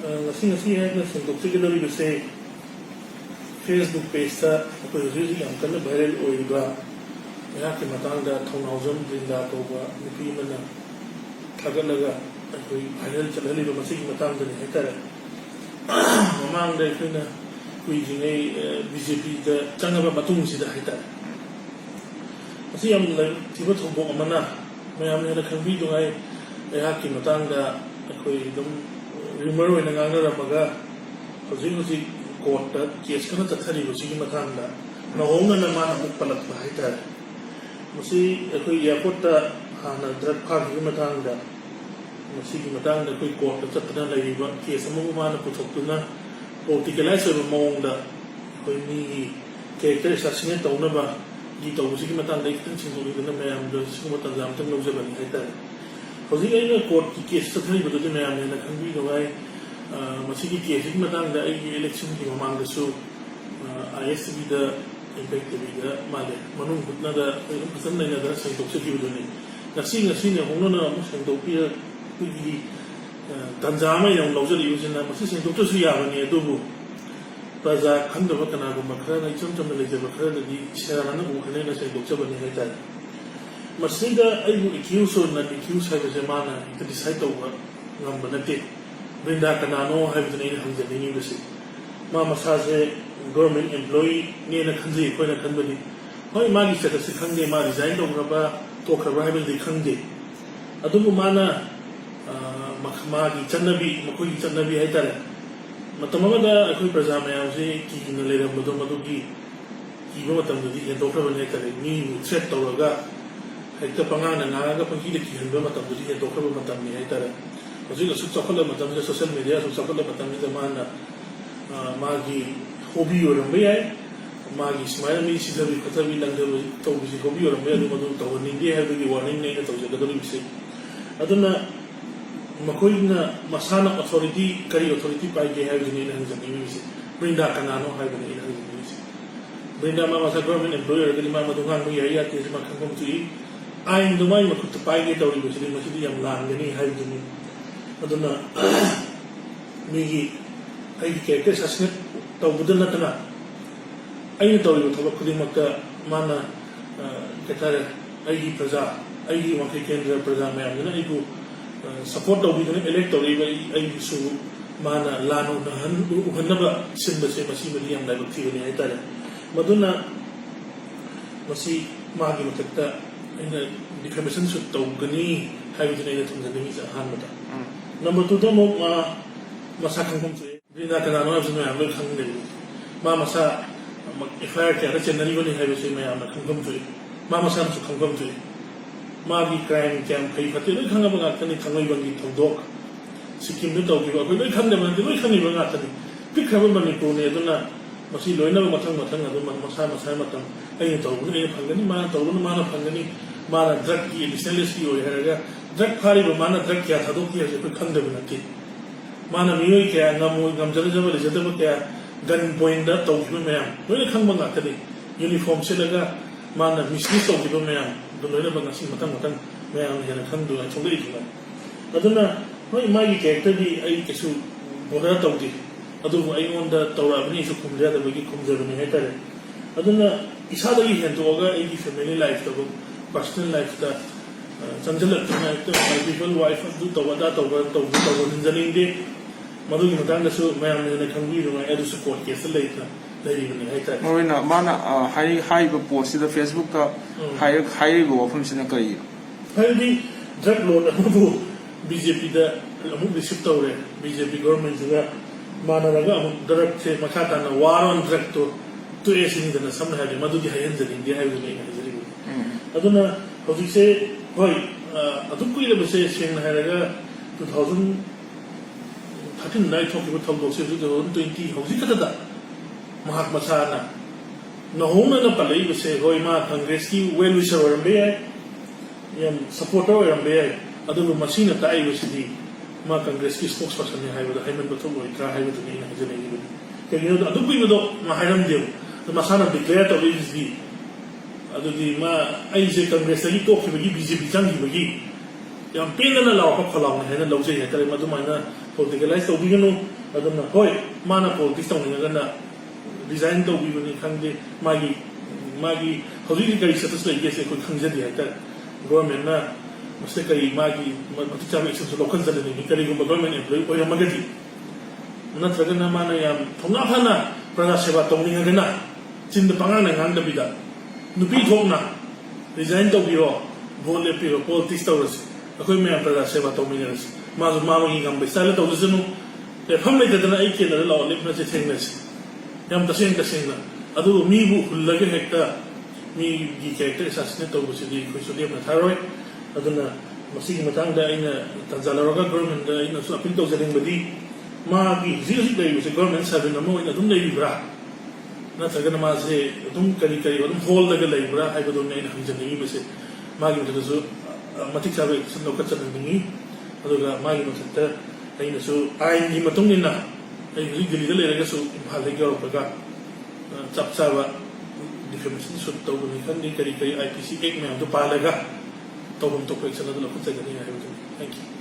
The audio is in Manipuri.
ngasi hai na sendokse ke dari bese Facebook page ta ko yuji yam kan viral oiba ya ke matang da thonawjam dinda ko ba nipi mana thagalaga ko viral chalali ba masi matang da ne tare mamang da kina kui jingai BJP da changaba matung si da haita masi yam la tiba thombo amana mayam ne khangbi do ai ya ke matang da ko dum rumor oina ngangaramaga hojik court da case kana chathari sigi mathangda nahonga na mana amuk palakpa haitare masi akoi airport ta hana drug phagi mathangda masigi mathangda akoi court ta chatna laiba case amu mana puthokuna politicalize oiba mawongda akoi mi character assassinate taunaba gi tawsigi mathangda ikitang singolidana mayam do siguma tanjam tang lawjabani haitare hojik aina court ki case chathari badudi mayam ne na khangbi gawai masigi case ki matangda ai election ki mamang da su ISB da impact da male manung butna da pasan na da sai dokse ki buduni ngasi ne hono na mu sai dokpiya ki tanjama yang lawjali usina masi sai dokse su ya bani adubu praja khanda bakana ko makra na chum chum le je bakra da di shara na ko khane na sai dokse bani haita masida ai bu accuse na accuse ha je mana ita decide to ngam banate Brinda Kanano have the name of the university. Mama Saze, government employee, near the country, when a company. Why Magi said a second day, Ma resigned over Raba, talk arrival the Kangi. Adubu Mana Makamagi, Chanabi, Makui Chanabi Haitara. Matamada, a quick Prazama, Kiki in the later Madugi, Kivotam, the Doctor Venetari, me, Set Toraga, Hectapanga, and Naga Paki, and Domatam, the Doctor Matami Haitara. Masih suksakola macam ni social media suksakola macam ni zaman magi hobi orang bayar magi smile ni sih dari kata bilang dari tahu bisi hobi orang bayar tu macam tahu ni dia ada di warning ni tahu jaga dari bisi. Aduna makoi na masana authority kari authority pai ke hari ni nak jadi bisi. Brinda kanano hari ni nak jadi bisi. Brinda mama sa government employer jadi mama tungan mui ayat ni semua kangkung tu. Ain tu mai makut pai ke tahu bisi masih dia yang lang ni hari ni. Aduna migi ai character assassinate tawbudan natana ai tawri thobak khudimaka mana katare ai praja ai wakil kendra praja mayam na ai support tawbidun elect tawri ai su mana lanu nahan uhanaba simba se masi mali am lai bakti ni ai tare maduna masi magi matakta ina defamation su tawgani haibidun ai thumjani sa hanmata Number 2 mo masa kangkung tu. Bina kanano abis mo ambil kang ni. Masa FIR kaya ada channel ni hai besi mo ambil kangkung tu. Masa amsu kangkung tu. Magi crime jam kai pati. Loi kang apa ngata ni kangoi bangi thodok. Sikim ni tau kiba. Loi kang ni bangi. Loi kang ni bangi ngata ni. Pik kau bangi ko ni. Itu na masih loi na matang adu masa matang. Ayo tau ni ayo pangani mana tau ni mana pangani mana drug ki lisensi o ya. Drug phari ba mana drug kya thadok ki ase koi khande banati mana miyoi kya ngam jale jale le jade ba kya gun point da tau ki me am loi khang ba ngata ni uniform se laga mana misnis tau ki ba me am do loi ba ngasi matang me am ya khang do chong dei ki aduna loi mai ki character di ai kesu boda tau di adu ai on da tau ra ni su kum ja da ba ki kum ja ni hai tare aduna isa da gi hen to ga ai ki family life da personal life da Sanjala tuna itu people wife tu tahu ninjaling dia, malu kita tangga su mayam ni nak kangwi rumah ada support kes lagi tu dari ni hai tak. Mana mana hai berpost di Facebook ta hai berwafam sini kari. Hai di drug loan amu BJP dah amu receipt tahu le BJP government juga mana raga amu drug se makata na war on drug tu sini dah samna hai madu di hai ninjaling dia hai ni hai. Aduna hojik se Hoi, aduk kui le bese seng haraga 2013 nai thoki ba thol dokse 2020 hauji kata da mahak masana nahona na palai bese hoi ma congress ki well wisher rambe yam supporter rambe adu masina ta ai bese di ma congress ki spokesperson ni haiba haiman bathol oi tra haiba tu ni na jene ni ke ni aduk kui do ma hairam dio masana declare to is di adudi ma ai je congress lagi to ki bagi BJP chang ki bagi yang pena na law ko khalang he na lo je he tare ma du ma na politicize tꯧꯕꯤꯒꯅꯨ ꯑꯗꯨꯅ ꯍꯣꯏ ꯃꯥꯅ politics ꯇꯧꯅꯤꯡꯉꯒꯅ resign tꯧꯕꯤꯕꯅꯤ ꯈꯪꯗꯦ ꯃꯥꯒꯤ ꯍꯧꯖꯤꯛ ꯀꯔꯤ status ꯂꯩꯒꯦꯁꯦ ꯑꯩꯈꯣꯏ ꯈꯪꯖꯗꯦ ꯍꯥꯏꯇꯥꯔꯦ ꯒꯣꯔꯃꯦꯟꯅ ꯃꯁꯤꯗ ꯀꯔꯤ ꯃꯥꯒꯤ ꯃꯇꯤꯛ ꯆꯥꯕ ꯑꯦꯛꯁꯟꯁꯨ ꯂꯧꯈꯠꯆꯗꯅꯤ ꯀꯔꯤꯒꯨꯝꯕ ꯒꯣꯔꯃꯦꯟ ꯑꯦꯝꯄ꯭ꯂꯣꯌꯤ ꯑꯣꯏꯔꯝꯃꯒꯗꯤ ꯅꯠꯇ꯭ꯔꯒꯅ ꯃꯥꯅ ꯌꯥꯝ ꯊꯧꯅꯥ ꯐꯅ ꯄ꯭ꯔꯖꯥ ꯁꯦꯕꯥ ꯇꯧꯅꯤꯡꯉꯒꯅ ꯆꯤꯟꯗ ꯄꯉꯥꯡꯅ ꯉꯥꯡꯗꯕꯤꯗ ꯅꯨꯄꯤ ꯊꯣꯛꯅ ꯔꯤꯖꯥꯏꯟ ꯇꯧꯕꯤꯔꯣ ꯚꯣꯠ ꯂꯦꯞꯄꯤꯔꯣ ꯄꯣꯂꯤꯇꯤꯛꯁ ꯇꯧꯔꯁꯤ ꯑꯩꯈꯣꯏ ꯃꯌꯥꯝ ꯄ꯭ꯔꯖꯥ ꯁꯦꯕꯥ ꯇꯧꯃꯤꯟꯅꯔꯁꯤ ꯃꯥꯁꯨ ꯃꯥꯒꯤ ꯉꯝꯕ ꯁ꯭ꯇꯥꯏꯜꯗ ꯇꯧꯖꯁꯅꯨ ꯂꯦꯞꯐꯝ ꯂꯩꯇꯗꯅ ꯑꯩ ꯀꯦꯟꯗ꯭ꯔꯗ ꯂꯥꯛꯑꯣ ꯂꯦꯞꯅꯁꯤ ꯊꯦꯡꯅꯁꯤ ꯌꯥꯝ ꯇꯁꯦꯡꯅ ꯑꯗꯨꯒ ꯃꯤꯕꯨ ꯍꯨꯜꯂꯒ ꯍꯦꯛꯇ ꯃꯤꯒꯤ ꯀꯦꯔꯦꯛꯇꯔ ꯑꯦꯁꯥꯁꯤꯅꯦꯠ ꯇꯧꯕꯁꯤꯗꯤ ꯑꯩꯈꯣꯏꯁꯨ ꯂꯦꯞꯅ ꯊꯥꯔꯣꯏ ꯑꯗꯨꯅ ꯃꯁꯤꯒꯤ ꯃꯇꯥꯡꯗ ꯑꯩꯅ ꯇꯥꯟꯖꯥ ꯂꯧꯔꯒ ꯒꯣꯔꯃꯦꯟꯗ ꯑꯩꯅꯁꯨ ꯑꯄꯤꯜ ꯇꯧꯖꯅꯤꯡꯕꯗꯤ ꯃꯥꯒꯤ ꯍꯧꯖꯤꯛ ꯂꯩꯔꯤꯕꯁꯦ ꯒꯣꯔꯃꯦꯟ ꯁꯥꯔꯚꯦꯟ ꯑꯃ ꯑꯣꯏꯅ ꯑꯗꯨꯝ ꯂꯩꯔꯤꯕ꯭ꯔꯥ ꯅꯠꯇ꯭ꯔꯒꯅ ꯃꯥꯁꯦ ꯑꯗꯨꯝ ꯀꯔꯤ ꯑꯗꯨꯝ ꯍꯣꯜꯗꯒ ꯂꯩꯕ꯭ꯔꯥ ꯍꯥꯏꯕꯗꯨꯅꯤ ꯑꯩꯅ ꯍꯪꯖꯅꯤꯡꯉꯤꯕꯁꯦ ꯃꯥꯒꯤ ꯃꯊꯛꯇꯁꯨ ꯃꯇꯤꯛ ꯆꯥꯕ ꯑꯦꯛꯁꯟ ꯂꯧꯈꯠꯆꯅꯤꯡꯉꯤ ꯑꯗꯨꯒ ꯃꯥꯒꯤ ꯃꯊꯛꯇ ꯑꯩꯅꯁꯨ ꯑꯥꯏꯟꯒꯤ ꯃꯇꯨꯡ ꯏꯟꯅ ꯑꯩ ꯍꯧꯖꯤꯛ ꯗꯤꯜꯂꯤꯗ ꯂꯩꯔꯒꯁꯨ ꯏꯝꯐꯥꯜꯗꯒꯤ ꯌꯧꯔꯛꯄꯒ ꯆꯞ ꯆꯥꯕ ꯗꯤꯐꯦꯃꯦꯁꯟ ꯁꯨꯠ ꯇꯧꯕꯅꯤ ꯈꯪꯗꯦ ꯀꯔꯤ IPC ꯑꯦꯛ ꯃꯌꯥꯝꯗꯣ ꯄꯥꯜꯂꯒ ꯇꯧꯐꯝ ꯊꯣꯛꯄ ꯑꯦꯛꯁꯟ ꯑꯗꯨ ꯂꯧꯈꯠꯆꯒꯅꯤ ꯍꯥꯏꯕꯗꯨꯅꯤ ꯊꯦꯡꯛ ꯌꯨ